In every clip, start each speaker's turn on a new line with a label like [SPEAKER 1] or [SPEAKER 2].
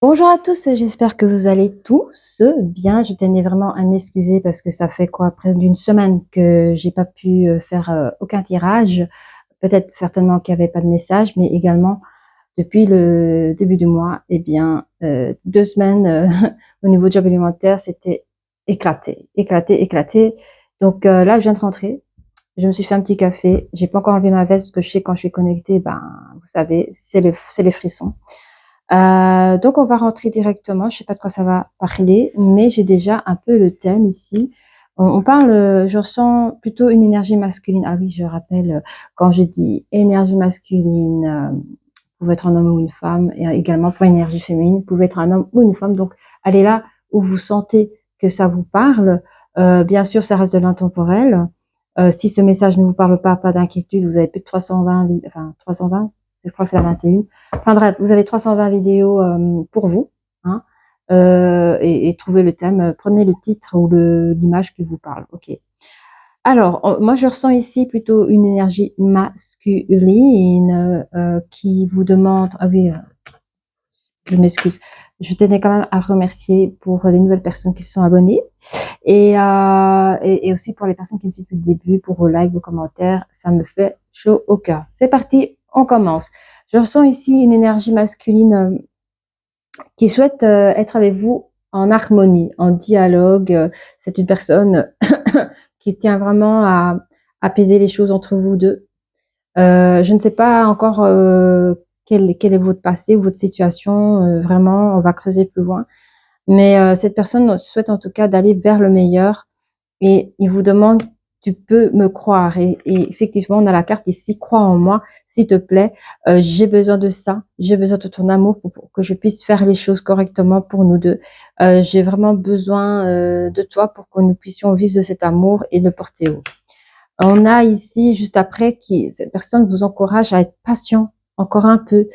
[SPEAKER 1] Bonjour à tous, j'espère que vous allez tous bien. Je tenais vraiment à m'excuser parce que ça fait quoi, près d'une semaine que j'ai pas pu faire aucun tirage. Peut-être certainement qu'il n'y avait pas de message, mais également depuis le début du mois, eh bien, 2 semaines au niveau job alimentaire, c'était éclaté, éclaté, éclaté. Donc là, je viens de rentrer. Je me suis fait un petit café. J'ai pas encore enlevé ma veste parce que je sais quand je suis connectée, ben, vous savez, c'est les frissons. Donc on va rentrer directement. Je sais pas de quoi ça va parler, mais j'ai déjà un peu le thème ici. On parle, je ressens plutôt une énergie masculine. Ah oui, je rappelle, quand je dis énergie masculine, vous pouvez être un homme ou une femme, et également pour énergie féminine, vous pouvez être un homme ou une femme. Donc allez là où vous sentez que ça vous parle. Bien sûr, ça reste de l'intemporel. Si ce message ne vous parle pas, pas d'inquiétude. Vous avez plus de 320, enfin 320, je crois que c'est la 21. Enfin bref, vous avez 320 vidéos pour vous, hein, et trouvez le thème, prenez le titre ou l'image qui vous parle. Ok. Alors, moi je ressens ici plutôt une énergie masculine qui vous demande. Ah oui, je m'excuse. Je tenais quand même à remercier pour les nouvelles personnes qui se sont abonnées et aussi pour les personnes qui me suivent depuis le début, pour vos likes, vos commentaires. Ça me fait chaud au cœur. C'est parti, on commence. Je ressens ici une énergie masculine qui souhaite être avec vous en harmonie, en dialogue. C'est une personne qui tient vraiment à apaiser les choses entre vous deux. Je ne sais pas encore quel est votre passé ou votre situation. Vraiment, on va creuser plus loin. Mais cette personne souhaite en tout cas d'aller vers le meilleur et il vous demande, tu peux me croire. Et effectivement, on a la carte ici, crois en moi, s'il te plaît. J'ai besoin de ça, j'ai besoin de ton amour pour que je puisse faire les choses correctement pour nous deux. J'ai vraiment besoin de toi pour que nous puissions vivre de cet amour et le porter haut. On a ici, juste après, cette personne vous encourage à être patient encore un peu.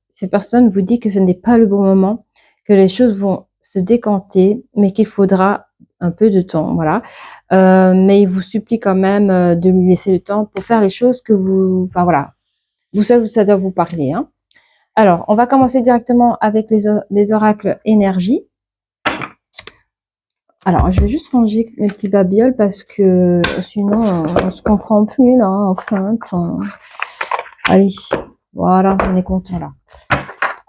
[SPEAKER 1] Cette personne vous dit que ce n'est pas le bon moment, que les choses vont se décanter, mais qu'il faudra un peu de temps, voilà. Mais il vous supplie quand même de lui laisser le temps pour faire les choses que vous, enfin voilà, vous seul, ça doit vous parler, hein. Alors, on va commencer directement avec les oracles énergie. Alors, je vais juste ranger mes petits babioles parce que sinon, on se comprend plus là, enfin. Allez, voilà, on est content là.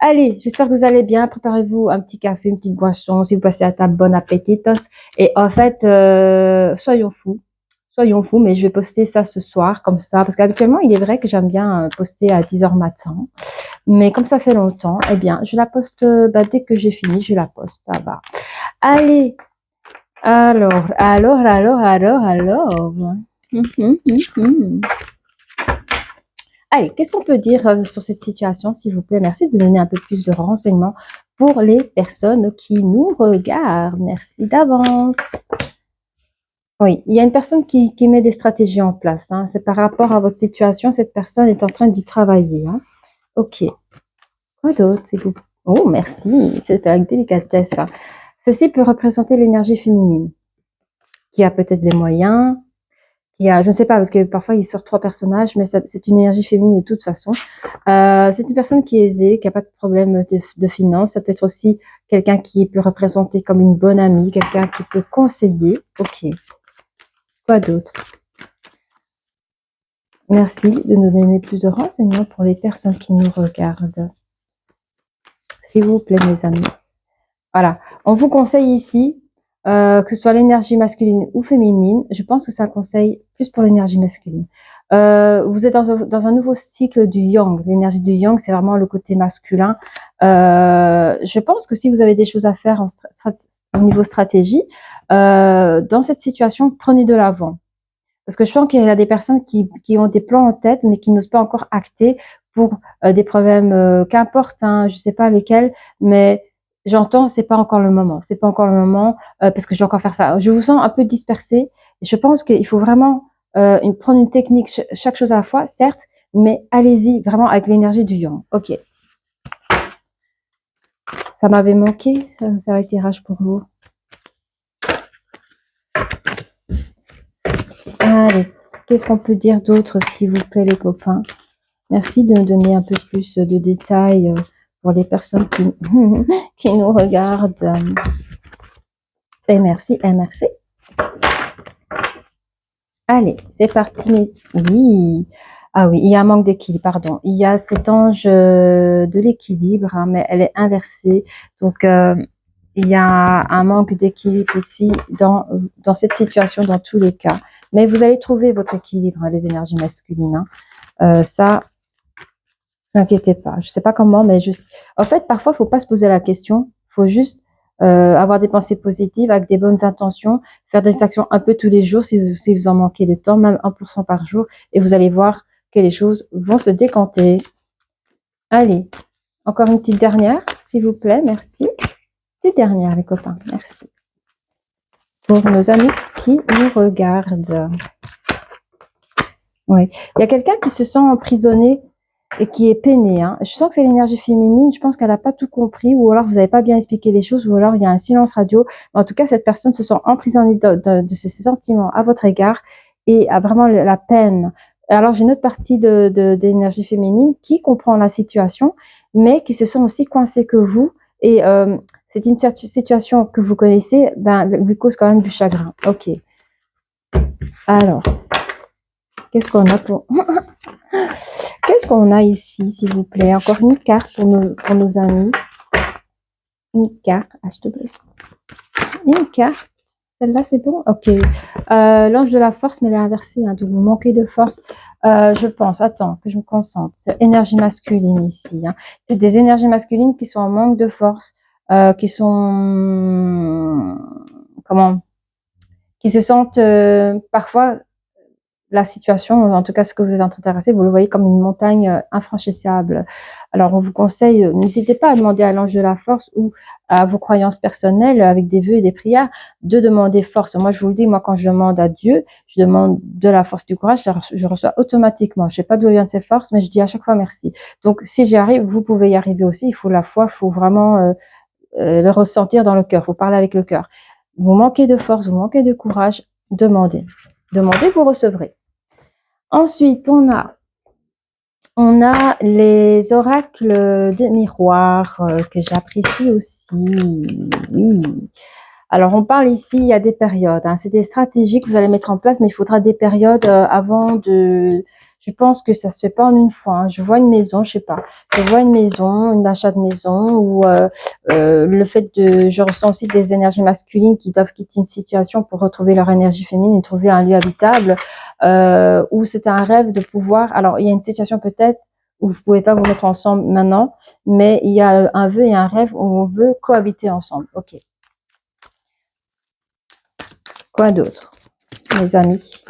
[SPEAKER 1] Allez, j'espère que vous allez bien. Préparez-vous un petit café, une petite boisson. Si vous passez à table, bon appétitos. Et en fait, soyons fous. Soyons fous, mais je vais poster ça ce soir, comme ça. Parce qu'habituellement, il est vrai que j'aime bien poster à 10h matin. Mais comme ça fait longtemps, eh bien, je la poste dès que j'ai fini, je la poste. Ça va. Allez, alors. Allez, qu'est-ce qu'on peut dire sur cette situation, s'il vous plaît? Merci de donner un peu plus de renseignements pour les personnes qui nous regardent. Merci d'avance. Oui, il y a une personne qui met des stratégies en place, hein. C'est par rapport à votre situation, cette personne est en train d'y travailler, hein. Ok. Quoi d'autre? Oh, merci, c'est avec délicatesse, ça. Ceci peut représenter l'énergie féminine, qui a peut-être des moyens, je ne sais pas, parce que parfois il sort 3 personnages, mais c'est une énergie féminine de toute façon. C'est une personne qui est aisée, qui n'a pas de problème de finances. Ça peut être aussi quelqu'un qui peut représenter comme une bonne amie, quelqu'un qui peut conseiller. Ok. Quoi d'autre? Merci de nous donner plus de renseignements pour les personnes qui nous regardent. S'il vous plaît, mes amis. Voilà. On vous conseille ici, que ce soit l'énergie masculine ou féminine. Je pense que c'est un conseil plus pour l'énergie masculine. Vous êtes dans un nouveau cycle du yang. L'énergie du yang, c'est vraiment le côté masculin. Je pense que si vous avez des choses à faire au niveau stratégie, dans cette situation, prenez de l'avant. Parce que je sens qu'il y a des personnes qui ont des plans en tête, mais qui n'osent pas encore acter pour des problèmes, qu'importe, hein, je sais pas lesquels, mais j'entends, c'est pas encore le moment. C'est pas encore le moment parce que je dois encore faire ça. Je vous sens un peu dispersé. Et je pense qu'il faut vraiment prendre une technique, chaque chose à la fois, certes, mais allez-y vraiment avec l'énergie du yang. Ok. Ça m'avait manqué, ça va faire un tirage pour vous. Allez, qu'est-ce qu'on peut dire d'autre, s'il vous plaît, les copains? Merci de me donner un peu plus de détails pour les personnes qui, qui nous regardent. Et merci, et merci. Allez, c'est parti. Oui. Ah oui, il y a un manque d'équilibre, pardon. Il y a cet ange de l'équilibre, hein, mais elle est inversée. Donc, il y a un manque d'équilibre ici dans cette situation, dans tous les cas. Mais vous allez trouver votre équilibre, hein, les énergies masculines. Hein. Ça, ne vous inquiétez pas. Je sais pas comment, mais en fait, parfois, il faut pas se poser la question. Il faut juste avoir des pensées positives avec des bonnes intentions, faire des actions un peu tous les jours si vous en manquez de temps, même 1% par jour, et vous allez voir que les choses vont se décanter. Allez, encore une petite dernière, s'il vous plaît, merci. Petite dernière, les copains, merci. Pour nos amis qui nous regardent. Oui, il y a quelqu'un qui se sent emprisonné et qui est peiné. Hein. Je sens que c'est l'énergie féminine. Je pense qu'elle n'a pas tout compris, ou alors vous n'avez pas bien expliqué les choses, ou alors il y a un silence radio. Mais en tout cas, cette personne se sent emprisonnée de ses sentiments à votre égard et a vraiment la peine. Alors, j'ai une autre partie d'énergie féminine qui comprend la situation, mais qui se sent aussi coincée que vous. Et c'est une situation que vous connaissez, ben, lui cause quand même du chagrin. Ok. Alors, qu'est-ce qu'on a pour... Qu'est-ce qu'on a ici, s'il vous plaît? Encore une carte pour nos amis. Une carte, s'il te plaît. Une carte. Celle-là, c'est bon? Ok. L'ange de la force, mais elle est inversée. Hein, donc, vous manquez de force. Je pense, attends, que je me concentre. C'est énergie masculine ici. Hein. C'est des énergies masculines qui sont en manque de force, qui sont... Comment? Qui se sentent parfois... La situation, en tout cas ce que vous êtes en train de traverser, vous le voyez comme une montagne infranchissable. Alors on vous conseille, n'hésitez pas à demander à l'ange de la force ou à vos croyances personnelles avec des vœux et des prières de demander force. Moi je vous le dis, moi quand je demande à Dieu, je demande de la force, du courage, je reçois automatiquement. Je sais pas d'où viennent ces forces, mais je dis à chaque fois merci. Donc si j'y arrive, vous pouvez y arriver aussi. Il faut la foi, il faut vraiment le ressentir dans le cœur, il faut parler avec le cœur. Vous manquez de force, vous manquez de courage, demandez. Demandez, vous recevrez. Ensuite, on a les oracles des miroirs que j'apprécie aussi. Oui. Alors, on parle ici, il y a des périodes. Hein, c'est des stratégies que vous allez mettre en place, mais il faudra des périodes avant de... Je pense que ça se fait pas en une fois. Hein. Je vois une maison, je sais pas. Je vois une maison, une achat de maison, ou le fait de... Je ressens aussi des énergies masculines qui doivent quitter une situation pour retrouver leur énergie féminine et trouver un lieu habitable. Ou c'est un rêve de pouvoir... Alors, il y a une situation peut-être où vous pouvez pas vous mettre ensemble maintenant, mais il y a un vœu et un rêve où on veut cohabiter ensemble. Ok. Quoi d'autre, mes amis?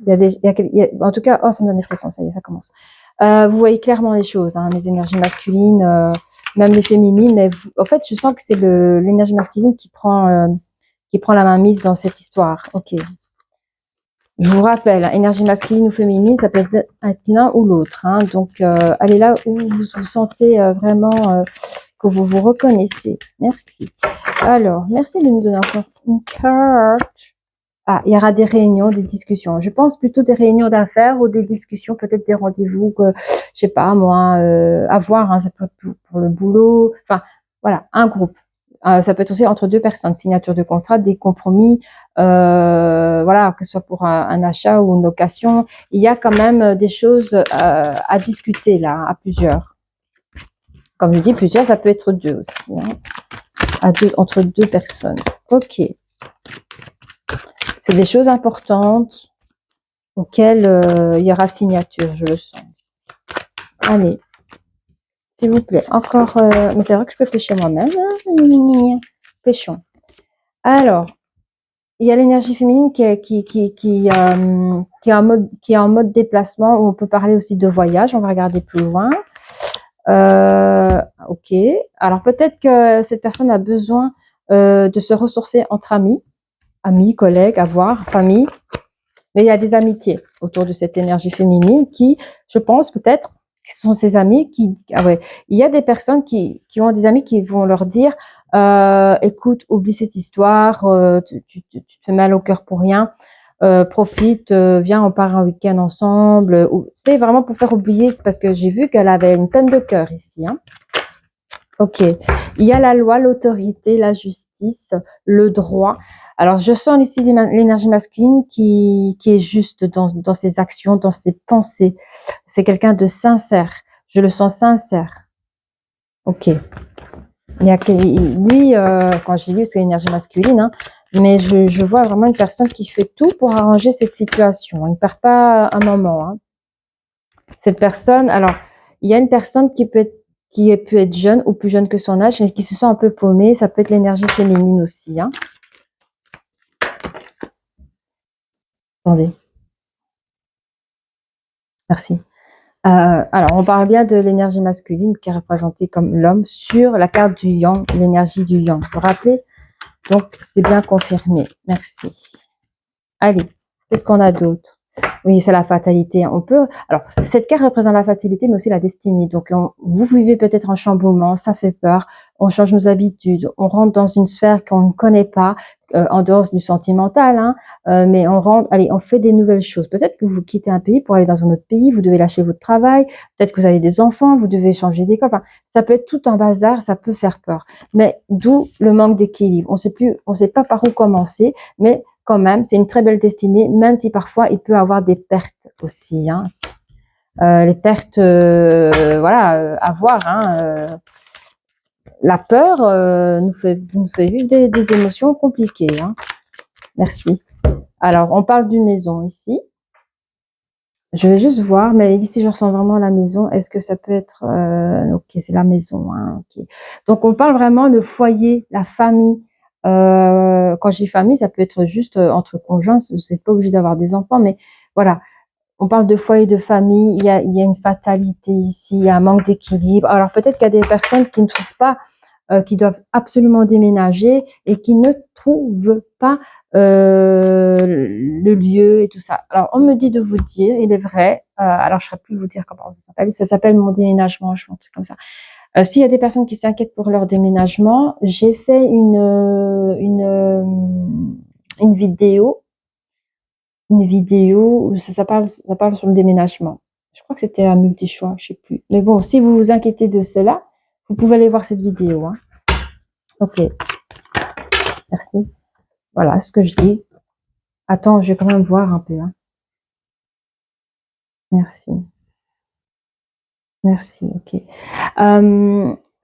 [SPEAKER 1] En tout cas, oh, ça me donne des frissons, ça y est, ça commence. Vous voyez clairement les choses, hein, les énergies masculines, même les féminines. Mais en fait, je sens que c'est l'énergie masculine qui prend la main mise dans cette histoire. Ok. Je vous rappelle, hein, énergie masculine ou féminine, ça peut être l'un ou l'autre. Hein, donc, allez là où vous vous sentez vraiment que vous vous reconnaissez. Merci. Alors, merci de nous donner encore une carte. Ah, il y aura des réunions, des discussions. Je pense plutôt des réunions d'affaires ou des discussions, peut-être des rendez-vous que, je sais pas moi, à voir, hein, ça peut être pour le boulot. Enfin, voilà, un groupe. Ça peut être aussi entre deux personnes, signature de contrat, des compromis, voilà, que ce soit pour un achat ou une location. Il y a quand même des choses à discuter là, à plusieurs. Comme je dis, plusieurs, ça peut être deux aussi, hein, entre deux personnes. Ok. C'est des choses importantes auxquelles il y aura signature, je le sens. Allez, s'il vous plaît, encore... mais c'est vrai que je peux pêcher moi-même. Hein. Pêchons. Alors, il y a l'énergie féminine qui est en mode déplacement, où on peut parler aussi de voyage. On va regarder plus loin. Ok. Alors, peut-être que cette personne a besoin de se ressourcer entre amis, collègues, à voir, famille. Mais il y a des amitiés autour de cette énergie féminine qui, je pense peut-être, sont ces amis qui... Ah ouais, il y a des personnes qui ont des amis qui vont leur dire écoute, oublie cette histoire, tu te fais mal au cœur pour rien, profite, viens, on part un week-end ensemble. C'est vraiment pour faire oublier, c'est parce que j'ai vu qu'elle avait une peine de cœur ici. Hein. Ok. Il y a la loi, l'autorité, la justice, le droit. Alors, je sens ici l'énergie masculine qui est juste dans ses actions, dans ses pensées. C'est quelqu'un de sincère. Je le sens sincère. Ok. Lui, quand j'ai lu, c'est l'énergie masculine, hein, mais je vois vraiment une personne qui fait tout pour arranger cette situation. Il ne perd pas un moment. Hein. Cette personne, alors, il y a une personne peut être jeune ou plus jeune que son âge, mais qui se sent un peu paumée. Ça peut être l'énergie féminine aussi. Hein. Attendez. Merci. Alors, on parle bien de l'énergie masculine qui est représentée comme l'homme sur la carte du yang, l'énergie du yang. Vous vous rappelez? Donc, c'est bien confirmé. Merci. Allez, qu'est-ce qu'on a d'autre? Oui, c'est la fatalité. On peut. Alors, cette carte représente la fatalité, mais aussi la destinée. Donc, vous vivez peut-être un chamboulement, ça fait peur. On change nos habitudes, on rentre dans une sphère qu'on ne connaît pas, en dehors du sentimental, hein, mais on rentre. Allez, on fait des nouvelles choses. Peut-être que vous quittez un pays pour aller dans un autre pays. Vous devez lâcher votre travail. Peut-être que vous avez des enfants. Vous devez changer d'école. Enfin, ça peut être tout un bazar. Ça peut faire peur. Mais d'où le manque d'équilibre. On sait pas par où commencer, mais quand même, c'est une très belle destinée, même si parfois il peut avoir des pertes aussi. Hein. Les pertes, voilà, à voir. Hein, la peur nous fait vivre des émotions compliquées. Hein. Merci. Alors, on parle d'une maison ici. Je vais juste voir, mais ici je ressens vraiment la maison. Est-ce que ça peut être... ok, c'est la maison. Hein, okay. Donc, on parle vraiment le foyer, la famille. Quand je dis famille, ça peut être juste entre conjoints. Vous n'êtes pas obligé d'avoir des enfants, mais voilà. On parle de foyer, de famille. Il y a une fatalité ici. Il y a un manque d'équilibre. Alors, peut-être qu'il y a des personnes qui ne trouvent pas, qui doivent absolument déménager et qui ne trouvent pas le lieu et tout ça. Alors, on me dit de vous dire, il est vrai, alors je ne saurais plus vous dire comment ça s'appelle mon déménagement, je pense, comme ça. S'il y a des personnes qui s'inquiètent pour leur déménagement, j'ai fait une vidéo où ça parle sur le déménagement. Je crois que c'était un multi-choix, je sais plus. Mais bon, si vous vous inquiétez de cela, vous pouvez aller voir cette vidéo. Hein. Ok, merci. Voilà ce que je dis. Attends, je vais quand même voir un peu. Hein. Merci. Merci, ok.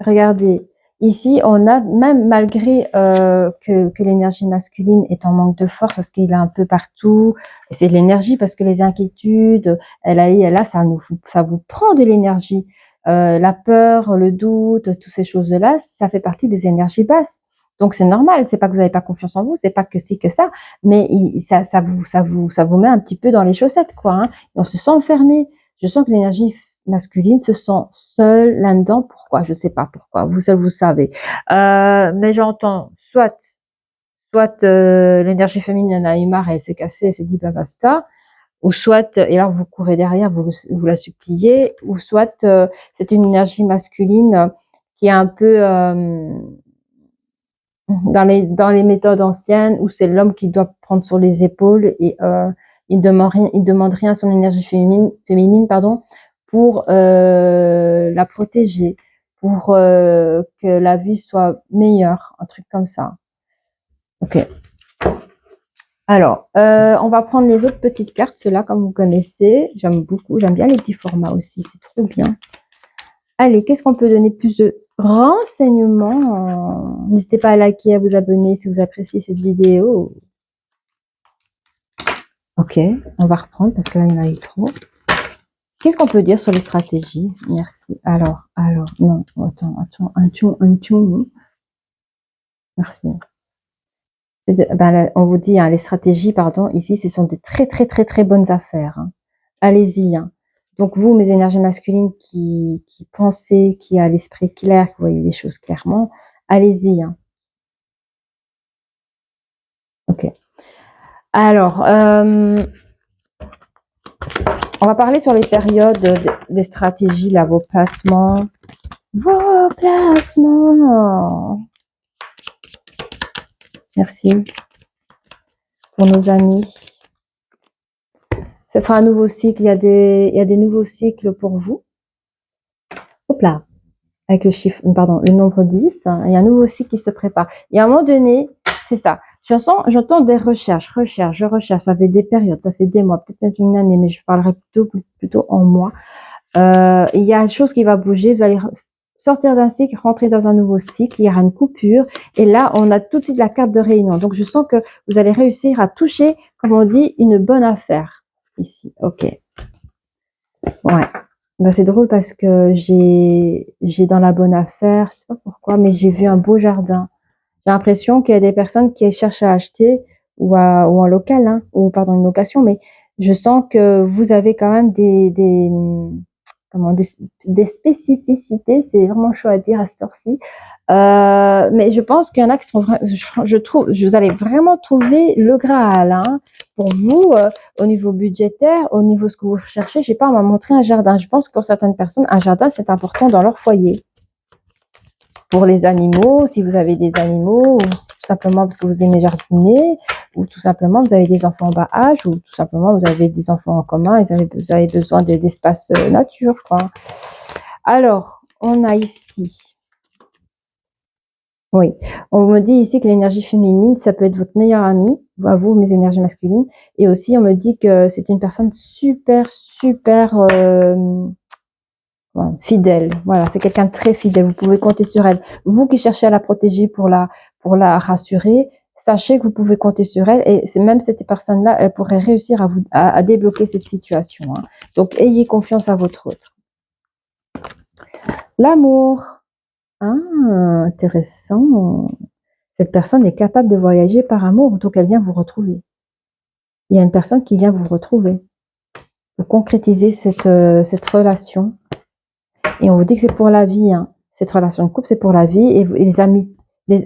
[SPEAKER 1] Regardez, ici, on a, même malgré que l'énergie masculine est en manque de force, parce qu'il est un peu partout, et c'est de l'énergie, parce que les inquiétudes, là, ça vous prend de l'énergie. La peur, le doute, toutes ces choses-là, ça fait partie des énergies basses. Donc c'est normal, c'est pas que vous n'avez pas confiance en vous, c'est pas que si que ça, mais ça vous met un petit peu dans les chaussettes, quoi. Hein. Et on se sent enfermé. Je sens que l'énergie masculine se sent seule là-dedans. Pourquoi? Je sais pas pourquoi. Vous seul, vous savez. Mais j'entends soit l'énergie féminine en a eu marre, elle s'est cassée, elle s'est dit bah basta, ou soit, et alors vous courez derrière, vous la suppliez, ou soit c'est une énergie masculine qui est un peu dans les méthodes anciennes où c'est l'homme qui doit prendre sur les épaules et il demande rien à son énergie féminine pardon, pour la protéger, pour que la vie soit meilleure, un truc comme ça. Ok. Alors, on va prendre les autres petites cartes, ceux-là, comme vous connaissez. J'aime beaucoup, j'aime bien les petits formats aussi, c'est trop bien. Allez, qu'est-ce qu'on peut donner plus de renseignements? N'hésitez pas à liker, à vous abonner si vous appréciez cette vidéo. Ok, on va reprendre parce que là, il y en a eu trop. Qu'est-ce qu'on peut dire sur les stratégies? Merci. Alors, non, attends, un tchon. Merci. On vous dit, hein, les stratégies, pardon, ici, ce sont des très, très, très, très bonnes affaires. Hein. Allez-y. Hein. Donc, vous, mes énergies masculines qui pensez, qui a l'esprit clair, qui voyez les choses clairement, allez-y. Hein. Ok. Alors, on va parler sur les périodes des stratégies, là, vos placements. Vos placements. Merci pour nos amis. Ce sera un nouveau cycle. Il y a des nouveaux cycles pour vous. Hop là. avec le chiffre, pardon, le nombre 10, hein, il y a un nouveau cycle qui se prépare. Et à un moment donné, c'est ça. J'entends des recherches, je recherche. Ça fait des périodes, ça fait des mois, peut-être même une année, mais je parlerai plutôt en mois. Il y a une chose qui va bouger. Vous allez sortir d'un cycle, rentrer dans un nouveau cycle. Il y aura une coupure. Et là, on a tout de suite la carte de réunion. Donc, je sens que vous allez réussir à toucher, comme on dit, une bonne affaire ici. Ok. Ouais. Ben, c'est drôle parce que j'ai dans la bonne affaire, je sais pas pourquoi, mais j'ai vu un beau jardin. J'ai l'impression qu'il y a des personnes qui cherchent à acheter ou en local, hein, ou pardon, une location, mais je sens que vous avez quand même des spécificités, c'est vraiment chaud à dire à cette heure-ci. Mais je pense qu'il y en a qui sont vraiment, je trouve, vous allez vraiment trouver le Graal, hein, pour vous, au niveau budgétaire, au niveau de ce que vous recherchez. Je sais pas, on m'a montré un jardin. Je pense que pour certaines personnes, un jardin, c'est important dans leur foyer. Pour les animaux, si vous avez des animaux, ou tout simplement parce que vous aimez jardiner, ou tout simplement vous avez des enfants en bas âge, ou tout simplement vous avez des enfants en commun et vous avez besoin d'espace nature, quoi. Alors, on a ici, oui, on me dit ici que l'énergie féminine, ça peut être votre meilleure amie, à vous, mes énergies masculines, et aussi on me dit que c'est une personne super, fidèle. Voilà, c'est quelqu'un de très fidèle. Vous pouvez compter sur elle. Vous qui cherchez à la protéger pour la rassurer, sachez que vous pouvez compter sur elle. Et c'est même cette personne-là, elle pourrait réussir à débloquer cette situation, hein. Donc, ayez confiance à votre autre. L'amour. Ah, intéressant. Cette personne est capable de voyager par amour, donc elle vient vous retrouver. Il y a une personne qui vient vous retrouver. Pour concrétiser cette relation. Et on vous dit que c'est pour la vie, hein. Cette relation de couple, c'est pour la vie. Et les amis,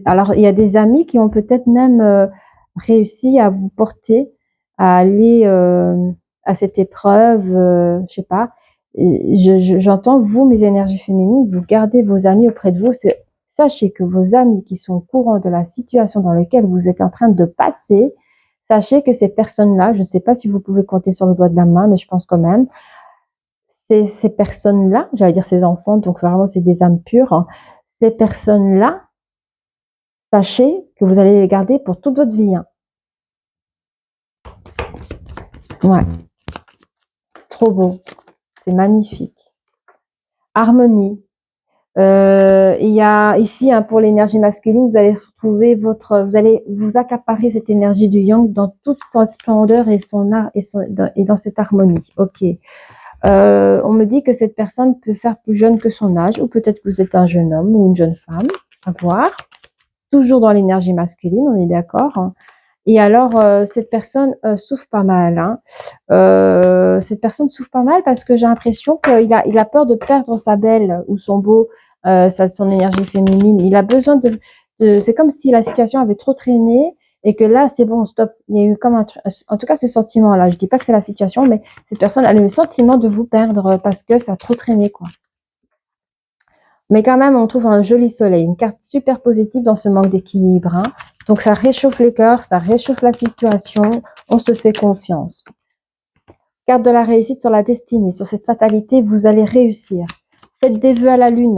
[SPEAKER 1] alors il y a des amis qui ont peut-être même réussi à vous porter, à aller à cette épreuve, je sais pas. J'entends, vous, mes énergies féminines, vous gardez vos amis auprès de vous. Sachez que vos amis qui sont au courant de la situation dans laquelle vous êtes en train de passer, sachez que ces personnes-là, je ne sais pas si vous pouvez compter sur le doigt de la main, mais je pense quand même, ces personnes-là, j'allais dire ces enfants, donc vraiment c'est des âmes pures, hein. Ces personnes-là, sachez que vous allez les garder pour toute votre vie, hein. Ouais, trop beau, c'est magnifique. Harmonie. Il y a ici, hein, pour l'énergie masculine, vous allez retrouver vous allez vous accaparer cette énergie du yang dans toute sa splendeur et son art et dans cette harmonie. Ok. On me dit que cette personne peut faire plus jeune que son âge, ou peut-être que vous êtes un jeune homme ou une jeune femme, à voir. Toujours dans l'énergie masculine, on est d'accord, hein. Et alors, cette personne souffre pas mal, hein. Cette personne souffre pas mal parce que j'ai l'impression qu'il a peur de perdre sa belle ou son beau, son énergie féminine. Il a besoin c'est comme si la situation avait trop traîné et que là, c'est bon, stop. Il y a eu comme en tout cas, ce sentiment-là. Je dis pas que c'est la situation, mais cette personne a le sentiment de vous perdre parce que ça a trop traîné, quoi. Mais quand même, on trouve un joli soleil, une carte super positive dans ce manque d'équilibre, hein. Donc, ça réchauffe les cœurs, ça réchauffe la situation, on se fait confiance. Carte de la réussite sur la destinée, sur cette fatalité, vous allez réussir. Faites des vœux à la lune.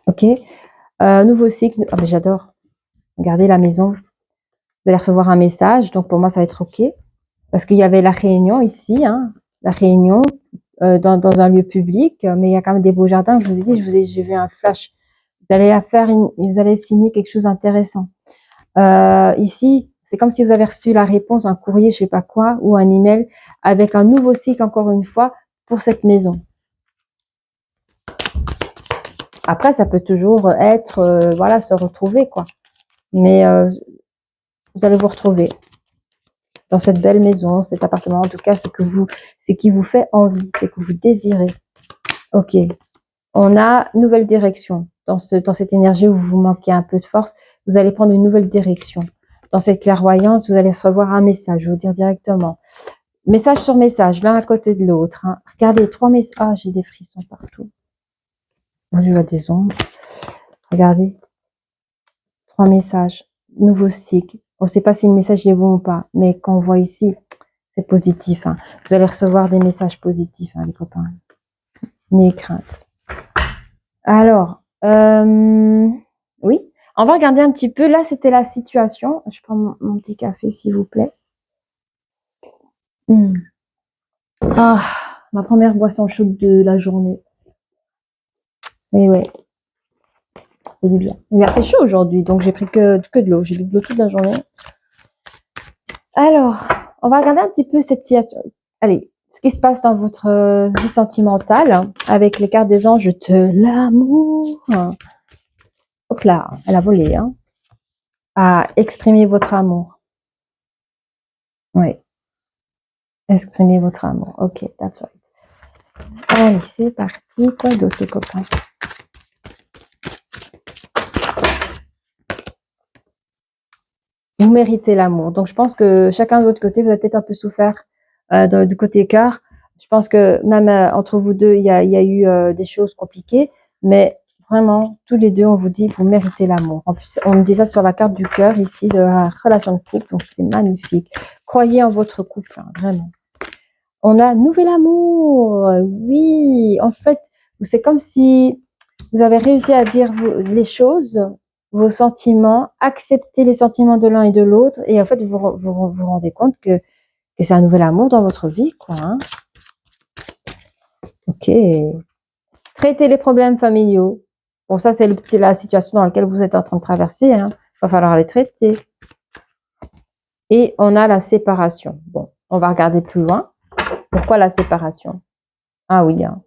[SPEAKER 1] Ok. Nouveau cycle. Ah, mais j'adore. Regardez la maison. Vous allez recevoir un message, donc pour moi, ça va être ok. Parce qu'il y avait la réunion ici, hein, la réunion dans un lieu public, mais il y a quand même des beaux jardins. Je vous ai dit, j'ai vu un flash. Vous allez signer quelque chose d'intéressant. Ici, c'est comme si vous avez reçu la réponse, un courrier, je sais pas quoi, ou un email avec un nouveau cycle, encore une fois, pour cette maison. Après, ça peut toujours être, voilà, se retrouver, quoi. Mais vous allez vous retrouver dans cette belle maison, cet appartement, en tout cas, c'est qui vous fait envie, c'est que vous désirez. Ok. On a nouvelle direction. Dans cette énergie où vous manquez un peu de force, vous allez prendre une nouvelle direction. Dans cette clairvoyance, vous allez recevoir un message, je vais vous dire directement. Message sur message, l'un à côté de l'autre, hein. Regardez, 3 messages. Ah, j'ai des frissons partout. Je vois des ombres. Regardez. 3 messages. Nouveau cycle. On ne sait pas si le message est bon ou pas, mais quand on voit ici, c'est positif, hein. Vous allez recevoir des messages positifs, hein, les copains. ni crainte. Alors, oui, on va regarder un petit peu. Là, c'était la situation. Je prends mon petit café, s'il vous plaît. Ah, ma première boisson chaude de la journée. Et ouais, c'est du bien. Il a fait chaud aujourd'hui, donc j'ai pris que de l'eau. J'ai bu de l'eau toute la journée. Alors, on va regarder un petit peu cette situation. Allez, ce qui se passe dans votre vie sentimentale avec les cartes des anges de l'amour. Hop là, elle a volé, hein. À exprimer votre amour. Oui, exprimer votre amour. Ok, that's right. Allez, c'est parti. Quoi d'autre, les copains? Vous méritez l'amour. Donc, je pense que chacun de votre côté, vous avez peut-être un peu souffert du côté cœur. Je pense que même entre vous deux, il y a eu des choses compliquées. Mais vraiment, tous les deux, on vous dit, vous méritez l'amour. En plus, on me dit ça sur la carte du cœur ici, de la relation de couple. Donc, c'est magnifique. Croyez en votre couple, hein, vraiment. On a nouvel amour. Oui, en fait, c'est comme si vous avez réussi à dire les choses, vos sentiments, accepter les sentiments de l'un et de l'autre, et en fait, vous rendez compte que c'est un nouvel amour dans votre vie, quoi. Hein. Ok. Traiter les problèmes familiaux. Bon, ça, c'est la situation dans laquelle vous êtes en train de traverser. Hein. Il va falloir les traiter. Et on a la séparation. Bon, on va regarder plus loin. Pourquoi la séparation? Ah oui, hein.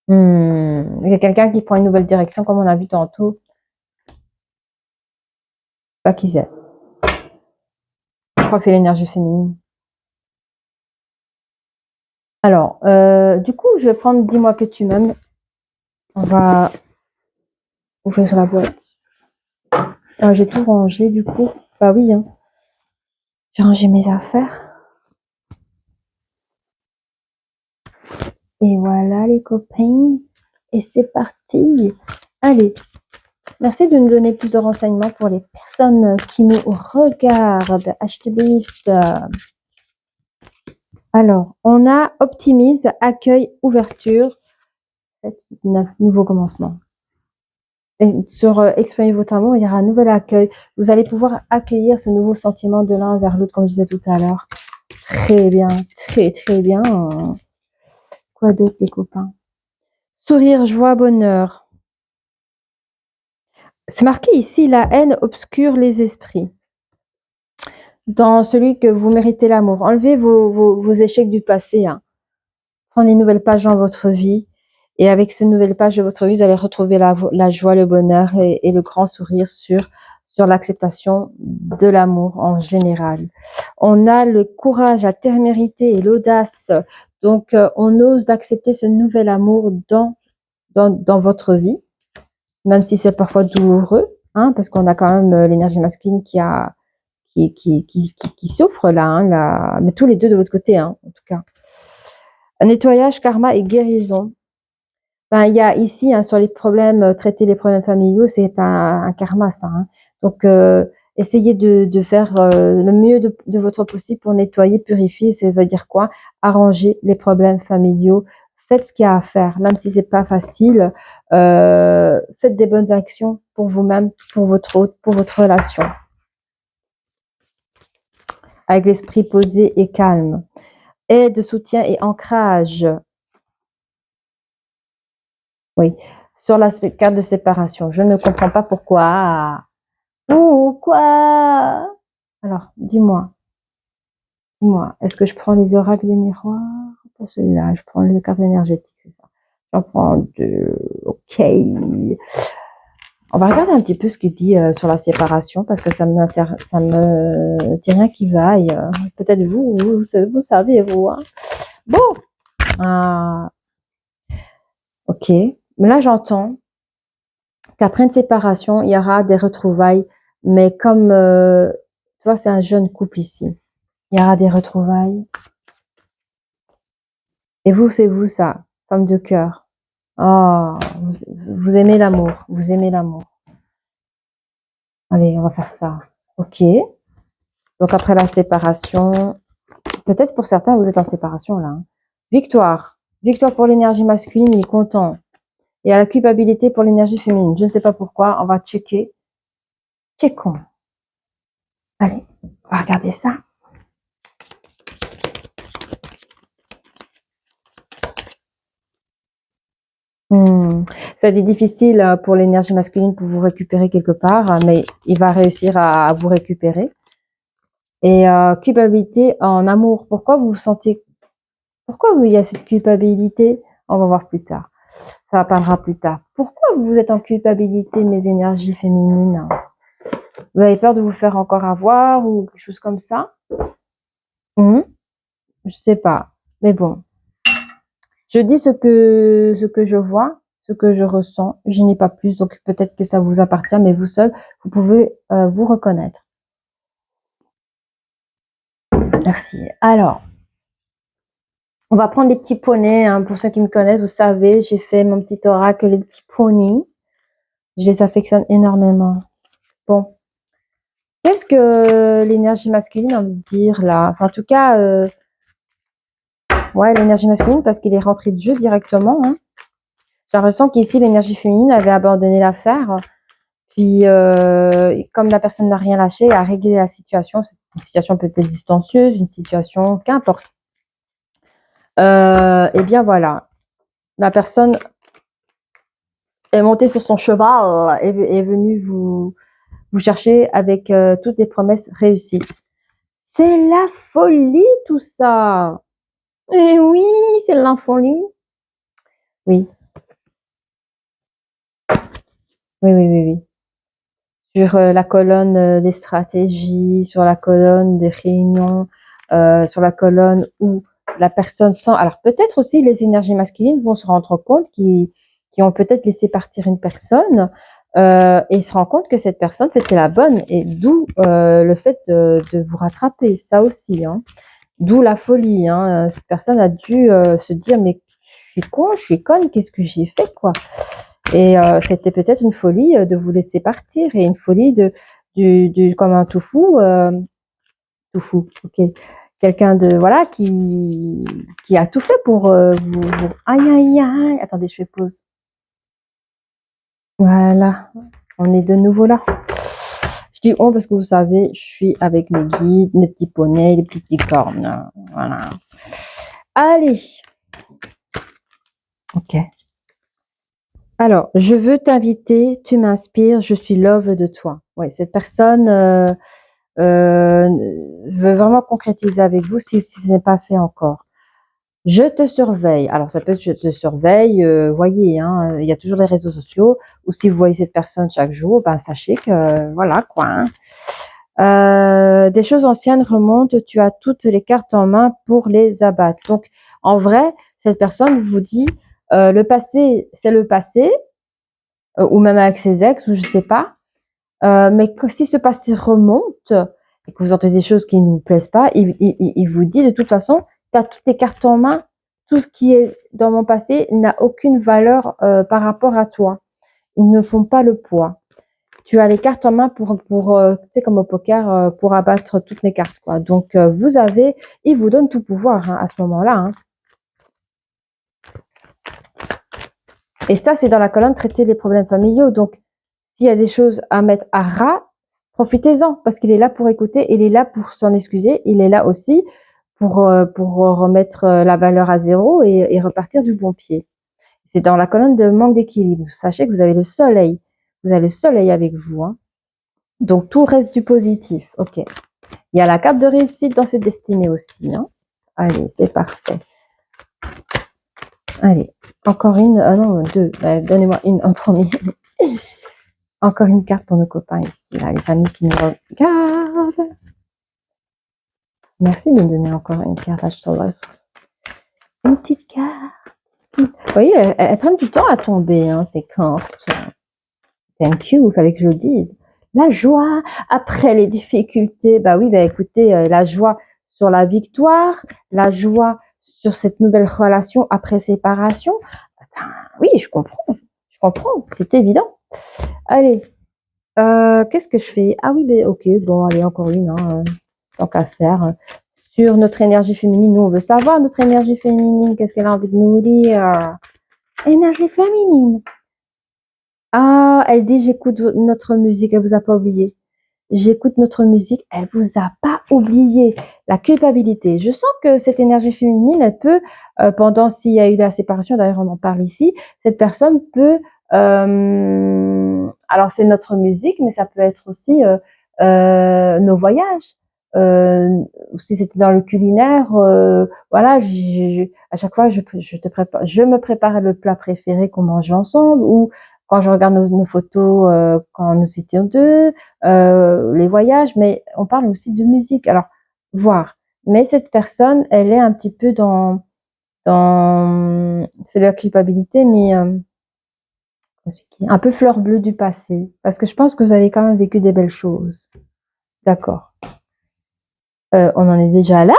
[SPEAKER 1] Il y a quelqu'un qui prend une nouvelle direction, comme on a vu tantôt. Pas qui c'est. Je crois que c'est l'énergie féminine. Alors, du coup, je vais prendre Dis-moi que tu m'aimes. On va ouvrir la boîte. J'ai tout rangé, du coup. Bah oui, hein. J'ai rangé mes affaires. Et voilà, les copains. Et c'est parti. Allez. Merci de nous donner plus de renseignements pour les personnes qui nous regardent. HTBIFT. Alors, on a optimisme, accueil, ouverture. 7, 9, nouveau commencement. Et sur exprimer votre amour, il y aura un nouvel accueil. Vous allez pouvoir accueillir ce nouveau sentiment de l'un vers l'autre, comme je disais tout à l'heure. Très bien, très très bien. Quoi d'autre, les copains? Sourire, joie, bonheur. C'est marqué ici, la haine obscure les esprits. Dans celui que vous méritez l'amour. Enlevez vos échecs du passé. Hein. Prenez une nouvelle page dans votre vie. Et avec ces nouvelles pages de votre vie, vous allez retrouver la joie, le bonheur et le grand sourire sur l'acceptation de l'amour en général. On a le courage, la témérité et l'audace. Donc, on ose d'accepter ce nouvel amour dans votre vie, même si c'est parfois douloureux, hein, parce qu'on a quand même l'énergie masculine qui souffre là, hein, mais tous les deux de votre côté, hein, en tout cas. Un nettoyage, karma et guérison. Ben, il y a ici, hein, sur les problèmes, traiter les problèmes familiaux, c'est un karma, ça. Hein. Donc, essayez de faire le mieux de votre possible pour nettoyer, purifier. Ça veut dire quoi? Arranger les problèmes familiaux. Faites ce qu'il y a à faire, même si c'est pas facile. Faites des bonnes actions pour vous-même, pour votre autre, pour votre relation. Avec l'esprit posé et calme. Aide, soutien et ancrage. Oui, sur la carte de séparation. Je ne comprends pas pourquoi. Pourquoi? Alors, dis-moi, est-ce que je prends les oracles des miroirs? Pas celui-là, je prends les cartes énergétiques, c'est ça. J'en prends deux. Ok. On va regarder un petit peu ce qu'il dit sur la séparation parce que ça me dit rien qui vaille. Peut-être vous savez, vous. Hein. Bon. Ok. Mais là, j'entends qu'après une séparation, il y aura des retrouvailles. Mais comme, tu vois, c'est un jeune couple ici. Il y aura des retrouvailles. Et vous, c'est vous, ça, femme de cœur. Oh, vous aimez l'amour. Vous aimez l'amour. Allez, on va faire ça. Ok. Donc, après la séparation, peut-être pour certains, vous êtes en séparation, là. Hein. Victoire. Victoire pour l'énergie masculine, il est content. Et à la culpabilité pour l'énergie féminine. Je ne sais pas pourquoi, on va checker. Checkons. Allez, on va regarder ça. Ça a été difficile pour l'énergie masculine pour vous récupérer quelque part, mais il va réussir à vous récupérer. Et culpabilité en amour. Pourquoi vous vous sentez... Pourquoi il y a cette culpabilité? On va voir plus tard. Ça parlera plus tard. Pourquoi vous êtes en culpabilité, mes énergies féminines? Vous avez peur de vous faire encore avoir ou quelque chose comme ça? Je sais pas. Mais bon. Je dis ce que je vois, ce que je ressens. Je n'ai pas plus, donc peut-être que ça vous appartient, mais vous seul, vous pouvez vous reconnaître. Merci. Alors, on va prendre les petits poneys. Hein. Pour ceux qui me connaissent, vous savez, j'ai fait mon petit oracle, les petits poneys. Je les affectionne énormément. Bon. Qu'est-ce que l'énergie masculine a envie de dire là? Enfin, en tout cas, ouais, l'énergie masculine, parce qu'il est rentré de jeu directement. Hein. J'ai l'impression qu'ici, l'énergie féminine avait abandonné l'affaire. Puis, comme la personne n'a rien lâché, a réglé la situation. C'est une situation peut-être distancieuse, une situation, qu'importe. Eh bien, voilà. La personne est montée sur son cheval et est venue vous chercher avec toutes les promesses réussites. C'est la folie, tout ça. Eh oui, c'est la folie. Oui. Oui, oui, oui, oui. Sur la colonne des stratégies, sur la colonne des réunions, sur la colonne où la personne sent... Alors peut-être aussi les énergies masculines vont se rendre compte qu'ils ont peut-être laissé partir une personne et se rendent compte que cette personne c'était la bonne et d'où le fait de vous rattraper, ça aussi. Hein. D'où la folie. Hein. Cette personne a dû se dire mais je suis con, je suis conne, qu'est-ce que j'ai fait quoi? Et c'était peut-être une folie de vous laisser partir et une folie comme un tout fou, ok. Quelqu'un de voilà qui a tout fait pour vous. Aïe aïe aïe. Attendez, je fais pause. Voilà, on est de nouveau là. Je dis on parce que vous savez, je suis avec mes guides, mes petits poneys, les petites licornes. Voilà. Allez. Ok. Alors, je veux t'inviter, tu m'inspires, je suis love de toi. Oui, cette personne veut vraiment concrétiser avec vous si ce n'est pas fait encore. Je te surveille. Alors, ça peut être je te surveille, voyez, hein, il y a toujours les réseaux sociaux, ou si vous voyez cette personne chaque jour, ben, sachez que voilà quoi. Hein. Des choses anciennes remontent, tu as toutes les cartes en main pour les abattre. Donc, en vrai, cette personne vous dit, le passé, c'est le passé, ou même avec ses ex, ou je sais pas. Mais si ce passé remonte et que vous entendez des choses qui ne vous plaisent pas, il vous dit de toute façon, tu as toutes les cartes en main, tout ce qui est dans mon passé n'a aucune valeur par rapport à toi. Ils ne font pas le poids. Tu as les cartes en main pour tu sais, comme au poker, pour abattre toutes mes cartes, quoi. Donc, il vous donne tout pouvoir hein, à ce moment-là. Hein. Et ça, c'est dans la colonne traiter des problèmes familiaux. Donc, s'il y a des choses à mettre à ras, profitez-en parce qu'il est là pour écouter, il est là pour s'en excuser, il est là aussi pour remettre la valeur à zéro et repartir du bon pied. C'est dans la colonne de manque d'équilibre. Sachez que vous avez le soleil. Vous avez le soleil avec vous. Hein. Donc, tout reste du positif. OK. Il y a la carte de réussite dans cette destinée aussi. Hein. Allez, c'est parfait. Allez, encore une. Ah non, deux. Donnez-moi une en premier. Encore une carte pour nos copains ici, là, les amis qui nous regardent. Merci de me donner encore une carte. Une petite carte. Vous voyez, elles prennent du temps à tomber, hein, ces cartes. Thank you, il fallait que je le dise. La joie après les difficultés. Bah oui, bah écoutez, la joie sur la victoire, la joie sur cette nouvelle relation après séparation. Ben, oui, je comprends, c'est évident. Allez, qu'est-ce que je fais? Ah oui, mais ok, bon, allez, encore une, hein, tant qu'à faire. sur notre énergie féminine. Nous, on veut savoir notre énergie féminine. Qu'est-ce qu'elle a envie de nous dire? Énergie féminine. Ah, elle dit, j'écoute notre musique. Elle vous a pas oublié. J'écoute notre musique. Elle vous a pas oublié. La culpabilité. Je sens que cette énergie féminine, elle peut, pendant s'il y a eu la séparation, d'ailleurs, on en parle ici, cette personne peut, alors c'est notre musique, mais ça peut être aussi nos voyages. Si c'était dans le culinaire, voilà, à chaque fois, je me prépare le plat préféré qu'on mange ensemble, ou quand je regarde nos photos, quand nous étions deux, les voyages, mais on parle aussi de musique. Alors, voir. Mais cette personne, elle est un petit peu c'est la culpabilité, mais un peu fleur bleue du passé. Parce que je pense que vous avez quand même vécu des belles choses. D'accord. On en est déjà là?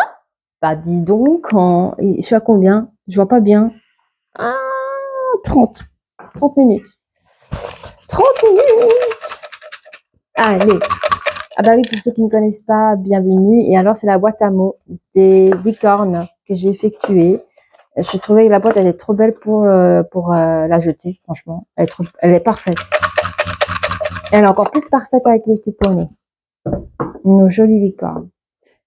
[SPEAKER 1] Bah, dis donc, je suis à combien? Je vois pas bien. Ah, 30 minutes. 30 minutes! Allez. Ah bah oui, pour ceux qui ne connaissent pas, bienvenue. Et alors, c'est la boîte à mots des licornes que j'ai effectuée. Je trouvais que la boîte, elle est trop belle pour la jeter, franchement. Elle est parfaite. Elle est encore plus parfaite avec les petits poneys. Nos jolies licornes.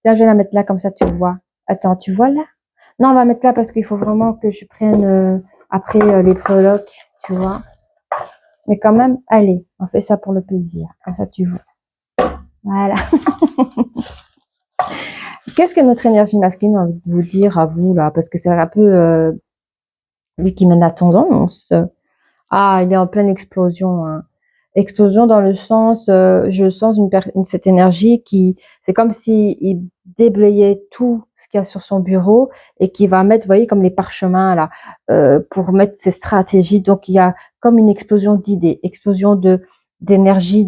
[SPEAKER 1] Tiens, je vais la mettre là, comme ça tu vois. Attends, tu vois là? Non, on va mettre là parce qu'il faut vraiment que je prenne après les breloques, tu vois. Mais quand même, allez, on fait ça pour le plaisir. Comme ça, tu vois. Voilà. Qu'est-ce que notre énergie masculine a envie de vous dire à vous, là? Parce que c'est un peu lui qui mène la tendance. Ah, il est en pleine explosion, hein. Explosion dans le sens, je sens cette énergie qui, c'est comme si il déblayait tout ce qu'il y a sur son bureau et qui va mettre, vous voyez, comme les parchemins là, pour mettre ses stratégies. Donc il y a comme une explosion d'idées, explosion d'énergie,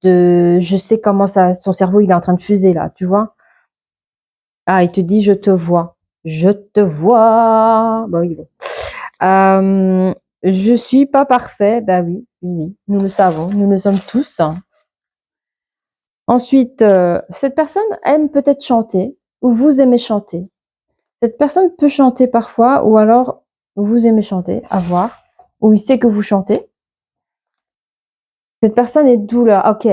[SPEAKER 1] je sais comment son cerveau il est en train de fuser là, tu vois. Ah, il te dit je te vois, je te vois. Bon, oui, bon. Je suis pas parfait, bah oui, oui, nous le savons, nous le sommes tous. Ensuite, cette personne aime peut-être chanter, ou vous aimez chanter. Cette personne peut chanter parfois, ou alors vous aimez chanter, à voir, ou il sait que vous chantez. Cette personne est douleur, ok.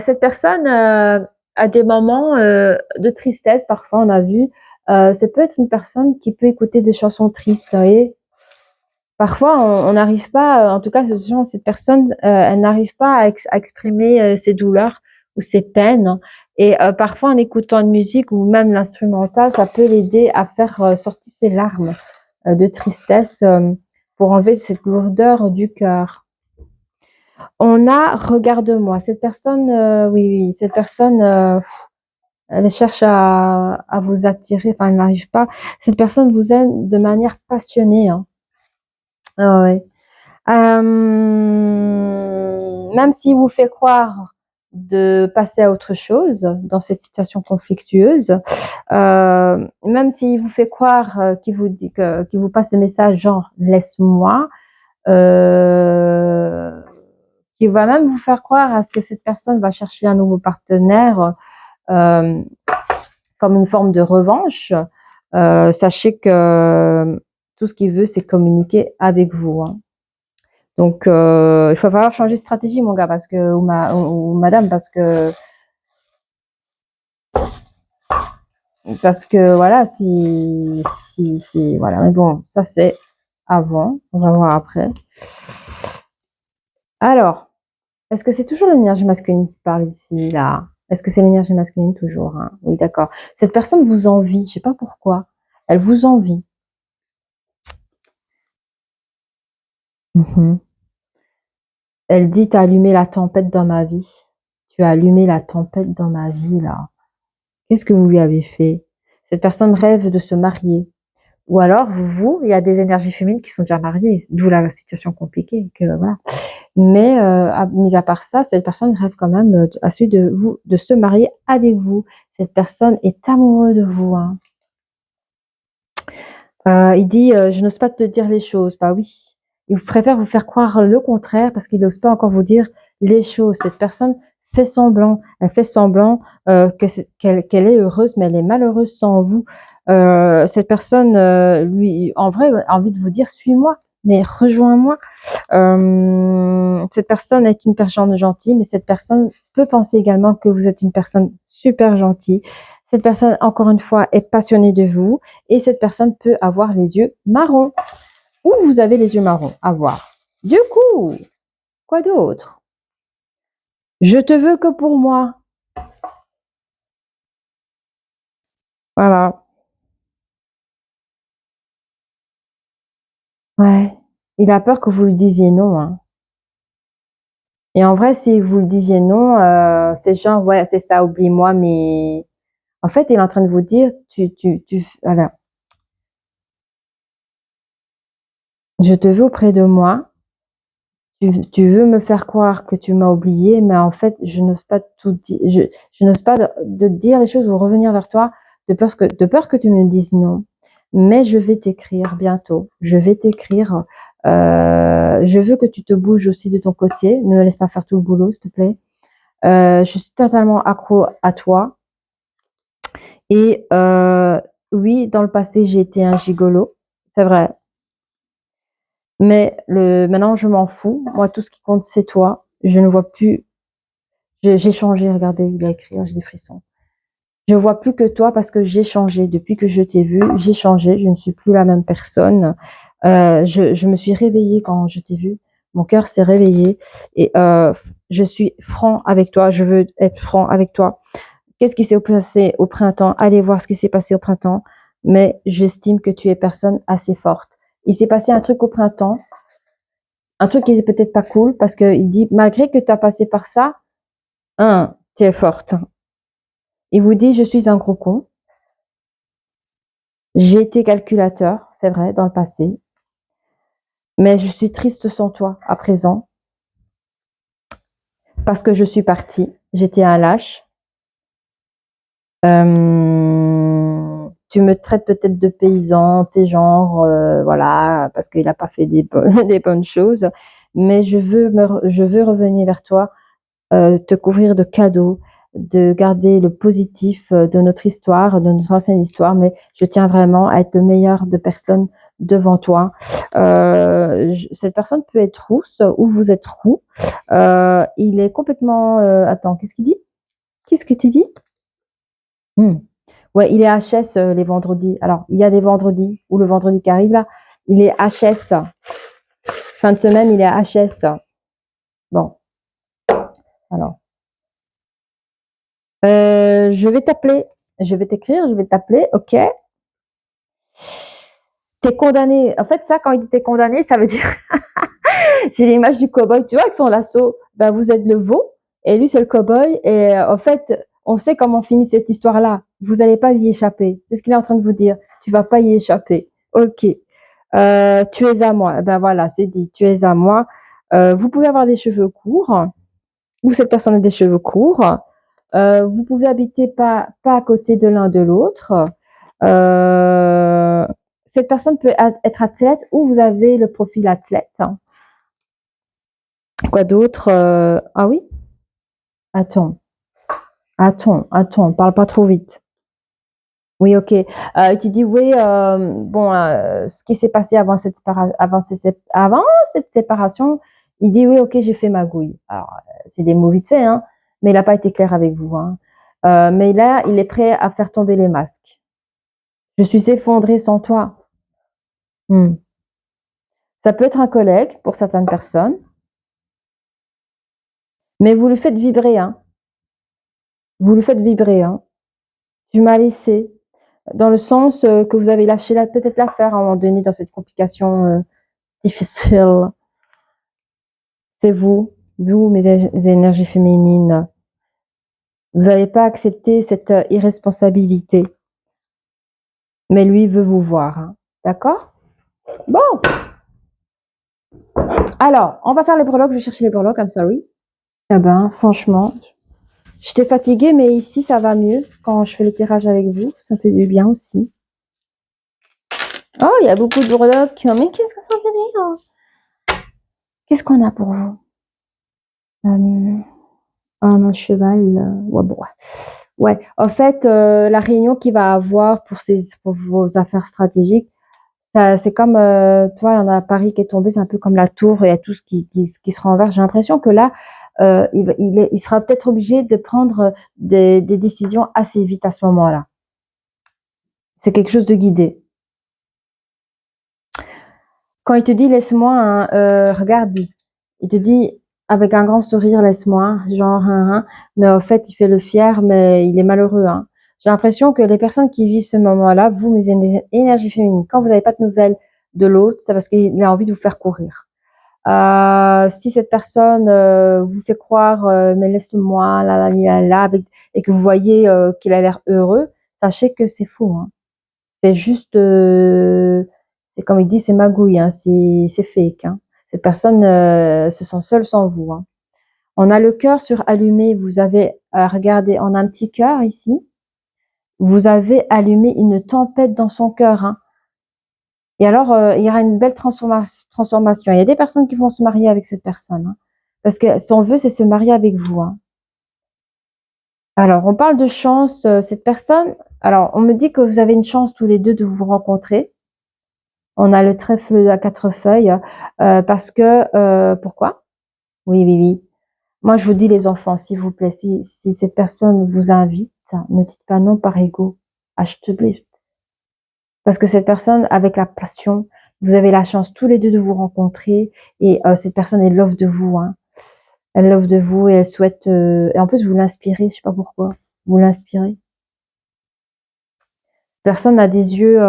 [SPEAKER 1] Cette personne a des moments de tristesse, parfois on a vu. Ça peut être une personne qui peut écouter des chansons tristes, vous voyez. Parfois, on n'arrive pas, en tout cas, cette personne, elle n'arrive pas à exprimer ses douleurs ou ses peines. Et parfois, en écoutant une musique ou même l'instrumental, ça peut l'aider à faire sortir ses larmes de tristesse pour enlever cette lourdeur du cœur. On a Regarde-moi. Cette personne, oui, oui, cette personne, elle cherche à vous attirer, enfin, elle n'arrive pas. Cette personne vous aime de manière passionnée, hein. Ah ouais. Même s'il vous fait croire de passer à autre chose dans cette situation conflictueuse, même s'il vous fait croire qu'il vous passe le message genre laisse-moi, qu'il va même vous faire croire à ce que cette personne va chercher un nouveau partenaire euh, comme une forme de revanche, sachez que tout ce qu'il veut, c'est communiquer avec vous, hein. Donc, il va falloir changer de stratégie, mon gars, ou madame, parce que voilà, voilà. Mais bon, ça c'est avant. On va voir après. Alors, est-ce que c'est toujours l'énergie masculine qui parle ici, là? Est-ce que c'est l'énergie masculine toujours, hein? Oui, d'accord. Cette personne vous envie, je sais pas pourquoi. Elle vous envie. Elle dit, t'as allumé la tempête dans ma vie. Tu as allumé la tempête dans ma vie, là. Qu'est-ce que vous lui avez fait? Cette personne rêve de se marier. Ou alors, il y a des énergies féminines qui sont déjà mariées, d'où la situation compliquée. Voilà. Mais, mis à part ça, cette personne rêve quand même à celui de vous, de se marier avec vous. Cette personne est amoureuse de vous, hein. Il dit, je n'ose pas te dire les choses. Bah oui. Il préfère vous faire croire le contraire parce qu'il n'ose pas encore vous dire les choses. Cette personne fait semblant. Elle fait semblant qu'elle est heureuse, mais elle est malheureuse sans vous. Cette personne, lui, en vrai, a envie de vous dire, suis-moi, mais rejoins-moi. Cette personne est une personne gentille, mais cette personne peut penser également que vous êtes une personne super gentille. Cette personne, encore une fois, est passionnée de vous et cette personne peut avoir les yeux marrons. Ou vous avez les yeux marrons, à voir. Du coup, quoi d'autre? Je te veux que pour moi. Voilà. Ouais. Il a peur que vous lui disiez non, hein. Et en vrai, si vous le disiez non, c'est genre, ouais, c'est ça, oublie-moi, mais en fait, il est en train de vous dire, voilà, je te veux auprès de moi, tu veux me faire croire que tu m'as oublié, mais en fait, je n'ose pas tout dire, je n'ose pas de dire les choses ou revenir vers toi de peur que tu me dises non. Mais je vais t'écrire bientôt. Je vais t'écrire. Je veux que tu te bouges aussi de ton côté. Ne me laisse pas faire tout le boulot, s'il te plaît. Je suis totalement accro à toi. Et oui, dans le passé, j'ai été un gigolo. C'est vrai. Mais maintenant, je m'en fous. Moi, tout ce qui compte, c'est toi. Je ne vois plus. J'ai changé. Regardez, il a écrit. J'ai des frissons. Je vois plus que toi parce que j'ai changé. Depuis que je t'ai vu, j'ai changé. Je ne suis plus la même personne. Je me suis réveillée quand je t'ai vu. Mon cœur s'est réveillé et je suis franc avec toi. Je veux être franc avec toi. Qu'est-ce qui s'est passé au printemps? Allez voir ce qui s'est passé au printemps. Mais j'estime que tu es personne assez forte. Il s'est passé un truc au printemps, un truc qui est peut-être pas cool parce qu'il dit malgré que tu as passé par ça, tu es forte. Il vous dit je suis un gros con. J'ai été calculateur, c'est vrai, dans le passé. Mais je suis triste sans toi à présent parce que je suis partie. J'étais un lâche. Tu me traites peut-être de paysan, tu sais, genre, voilà, parce qu'il n'a pas fait des bonnes choses. Mais je veux revenir vers toi, te couvrir de cadeaux, de garder le positif de notre histoire, de notre ancienne histoire. Mais je tiens vraiment à être le meilleur de personnes devant toi. Cette personne peut être rousse ou vous êtes roux. Il est complètement... attends, qu'est-ce qu'il dit? Qu'est-ce que tu dis? Ouais, il est HS les vendredis. Alors, il y a des vendredis, ou le vendredi qui arrive là, il est HS. Fin de semaine, il est HS. Bon, alors. Je vais t'appeler. Je vais t'écrire, je vais t'appeler, ok. T'es condamné. En fait, ça, quand il était condamné, ça veut dire... J'ai l'image du cow-boy, tu vois, avec son lasso. Ben, vous êtes le veau, et lui, c'est le cow-boy. Et en fait, on sait comment finit cette histoire-là. Vous n'allez pas y échapper. C'est ce qu'il est en train de vous dire. Tu vas pas y échapper. Ok. Tu es à moi. Ben voilà, c'est dit. Tu es à moi. Vous pouvez avoir des cheveux courts, ou cette personne a des cheveux courts. Vous pouvez habiter pas à côté de l'un de l'autre. Cette personne peut être athlète ou vous avez le profil athlète. Quoi d'autre? Ah oui? Attends, attends, parle pas trop vite. Oui, ok. Tu dis oui, bon, ce qui s'est passé avant cette séparation, il dit oui, ok, j'ai fait ma gouille. Alors, c'est des mots vite fait, hein, mais il n'a pas été clair avec vous, hein. Mais là, il est prêt à faire tomber les masques. Je suis effondrée sans toi. Hmm. Ça peut être un collègue pour certaines personnes, mais vous le faites vibrer, hein. Vous le faites vibrer, hein. Tu m'as laissé. Dans le sens que vous avez lâché peut-être l'affaire à un moment donné dans cette complication difficile. C'est vous, mes énergies féminines. Vous n'allez pas accepter cette irresponsabilité. Mais lui veut vous voir. Hein. D'accord? Bon. Alors, on va faire les breloques. Je vais chercher les breloques, I'm sorry. Ah ben, franchement, j'étais fatiguée, mais ici, ça va mieux quand je fais le tirage avec vous. Ça fait du bien aussi. Oh, il y a beaucoup de breloques. Mais qu'est-ce que ça veut dire? Qu'est-ce qu'on a pour vous? Ah non, cheval, ouais, bon, ouais. Ouais, en fait, la réunion qu'il va avoir pour vos affaires stratégiques, ça c'est comme, tu vois, il y en a Paris qui est tombé, c'est un peu comme la tour, il y a tout ce qui se renverse. J'ai l'impression que là, il sera peut-être obligé de prendre, des décisions assez vite à ce moment-là. C'est quelque chose de guidé. Quand il te dit: «Laisse-moi, hein», regarde, il te dit avec un grand sourire: «Laisse-moi», genre, hein, hein, mais au fait, il fait le fier, mais il est malheureux, hein. J'ai l'impression que les personnes qui vivent ce moment-là, vous, mes énergies féminines, quand vous n'avez pas de nouvelles de l'autre, c'est parce qu'il a envie de vous faire courir. Si cette personne, vous fait croire, «Mais laisse-moi, la la li la la» avec et que vous voyez, qu'il a l'air heureux, sachez que c'est faux, hein. C'est juste, c'est comme il dit, c'est magouille, hein, c'est fake, hein. Cette personne, se sent seule sans vous, hein. On a le cœur sur allumé, vous avez, regardez, on a un petit cœur ici. Vous avez allumé une tempête dans son cœur, hein. Et alors, il y aura une belle transformation. Il y a des personnes qui vont se marier avec cette personne, hein, parce que son vœu, c'est se marier avec vous, hein. Alors, on parle de chance, cette personne, alors on me dit que vous avez une chance tous les 2 de vous rencontrer. On a le trèfle à 4 feuilles, parce que, pourquoi? Oui, oui, oui. Moi, je vous dis les enfants, s'il vous plaît, si cette personne vous invite, ne dites pas non par ego. Alsjeblieft. Parce que cette personne, avec la passion, vous avez la chance tous les 2 de vous rencontrer et cette personne, elle l'offre de vous, hein. Elle l'offre de vous et elle souhaite, et en plus vous l'inspirez, je sais pas pourquoi. Vous l'inspirez. Cette personne a des yeux,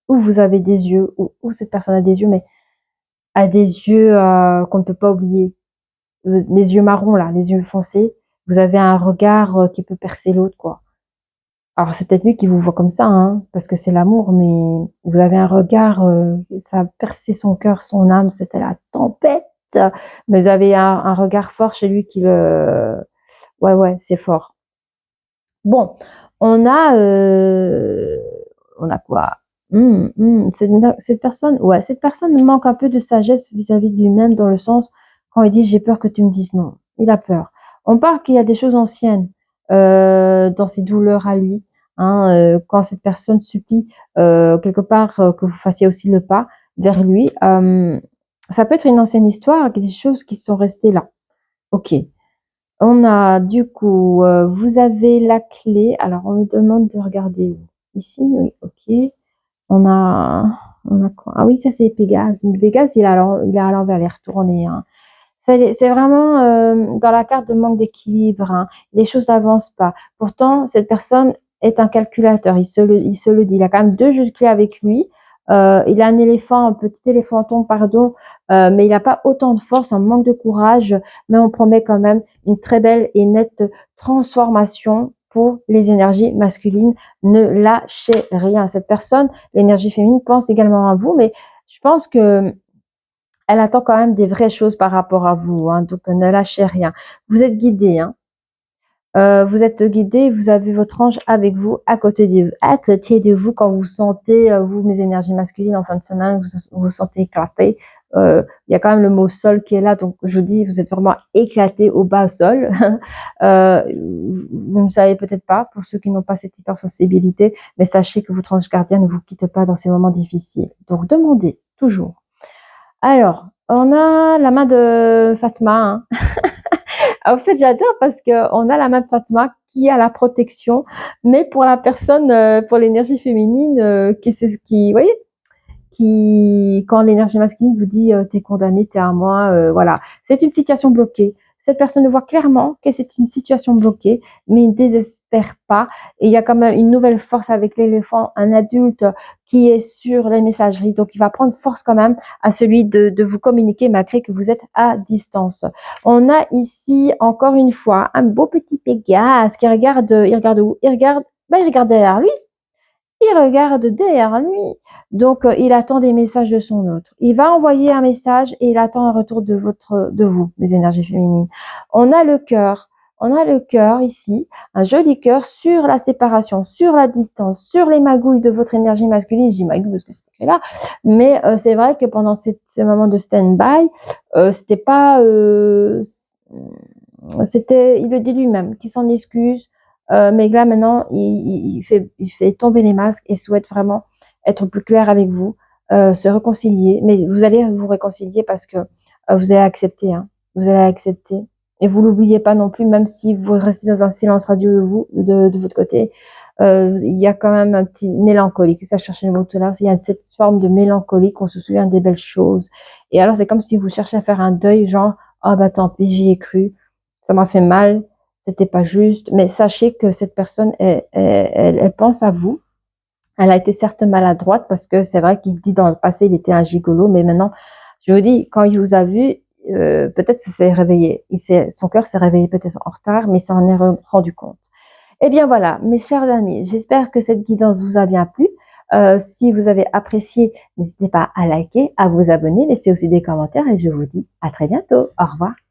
[SPEAKER 1] ou vous avez des yeux, ou cette personne a des yeux, mais a des yeux, qu'on ne peut pas oublier. Les yeux marrons là, les yeux foncés, vous avez un regard, qui peut percer l'autre, quoi. Alors c'est peut-être lui qui vous voit comme ça, hein, parce que c'est l'amour, mais vous avez un regard, ça a percé son cœur, son âme, c'était la tempête. Mais vous avez un regard fort chez lui qui le ouais, ouais, c'est fort. Bon, on a, on a quoi? Cette personne, ouais, cette personne manque un peu de sagesse vis-à-vis de lui-même dans le sens, quand il dit: «J'ai peur que tu me dises non». Il a peur. On parle qu'il y a des choses anciennes, dans ses douleurs à lui, hein, quand cette personne supplie, quelque part, que vous fassiez aussi le pas vers lui, ça peut être une ancienne histoire, des choses qui sont restées là. OK. On a du coup, vous avez la clé. Alors on me demande de regarder où? Ici? Oui, OK. On a on a quoi? Ah oui, ça c'est Pégase. Mais Pégase, il est à l'envers, il est retourné, hein. C'est vraiment, dans la carte de manque d'équilibre, hein. Les choses n'avancent pas. Pourtant, cette personne est un calculateur, il se le dit. Il a quand même 2 jeux de clés avec lui. Il a un petit éléphanton, pardon, mais il n'a pas autant de force, un manque de courage, mais on promet quand même une très belle et nette transformation pour les énergies masculines. Ne lâchez rien. Cette personne, l'énergie féminine, pense également à vous, mais je pense que elle attend quand même des vraies choses par rapport à vous, hein, donc ne lâchez rien. Vous êtes guidés, hein. Vous êtes guidés, vous avez votre ange avec vous, à côté de vous quand vous sentez, vous, mes énergies masculines en fin de semaine, vous sentez éclaté. Il y a quand même le mot sol qui est là, donc je vous dis, vous êtes vraiment éclaté au bas sol. Vous ne savez peut-être pas, pour ceux qui n'ont pas cette hypersensibilité, mais sachez que votre ange gardien ne vous quitte pas dans ces moments difficiles. Donc demandez toujours. Alors, on a la main de Fatma, hein. En fait, j'adore parce qu'on a la main de Fatma qui a la protection, mais pour la personne, pour l'énergie féminine, qui c'est ce qui, vous voyez, qui, quand l'énergie masculine vous dit, t'es condamné, t'es à moi, voilà. C'est une situation bloquée. Cette personne le voit clairement que c'est une situation bloquée, mais il ne désespère pas. Et il y a quand même une nouvelle force avec l'éléphant, un adulte qui est sur les messageries. Donc, il va prendre force quand même à celui de vous communiquer malgré que vous êtes à distance. On a ici, encore une fois, un beau petit Pégase qui regarde, il regarde où? Il regarde derrière lui. Il regarde derrière lui. Donc, il attend des messages de son autre. Il va envoyer un message et il attend un retour de vous, les énergies féminines. On a le cœur. On a le cœur ici, un joli cœur sur la séparation, sur la distance, sur les magouilles de votre énergie masculine. Je dis magouille parce que c'est écrit là. Mais c'est vrai que pendant ces moments de stand-by, c'était pas il le dit lui-même, qu'il s'en excuse, mais là maintenant, il fait tomber les masques et souhaite vraiment être plus clair avec vous, se réconcilier. Mais vous allez vous réconcilier parce que vous allez accepter, hein, vous allez accepter. Et vous l'oubliez pas non plus, même si vous restez dans un silence radio de votre côté. Il y a quand même un petit mélancolique, ça je cherchais le mot tout à l'heure, il y a cette forme de mélancolie qu'on se souvient des belles choses. Et alors c'est comme si vous cherchez à faire un deuil, genre, ah bah tant pis, j'y ai cru, ça m'a fait mal, c'était pas juste. Mais sachez que cette personne, elle pense à vous. Elle a été certes maladroite parce que c'est vrai qu'il dit dans le passé il était un gigolo, mais maintenant, je vous dis, quand il vous a vu, peut-être que ça s'est réveillé. Son cœur s'est réveillé peut-être en retard, mais il s'en est rendu compte. Eh bien voilà, mes chers amis, j'espère que cette guidance vous a bien plu. Si vous avez apprécié, n'hésitez pas à liker, à vous abonner, laissez aussi des commentaires et je vous dis à très bientôt. Au revoir.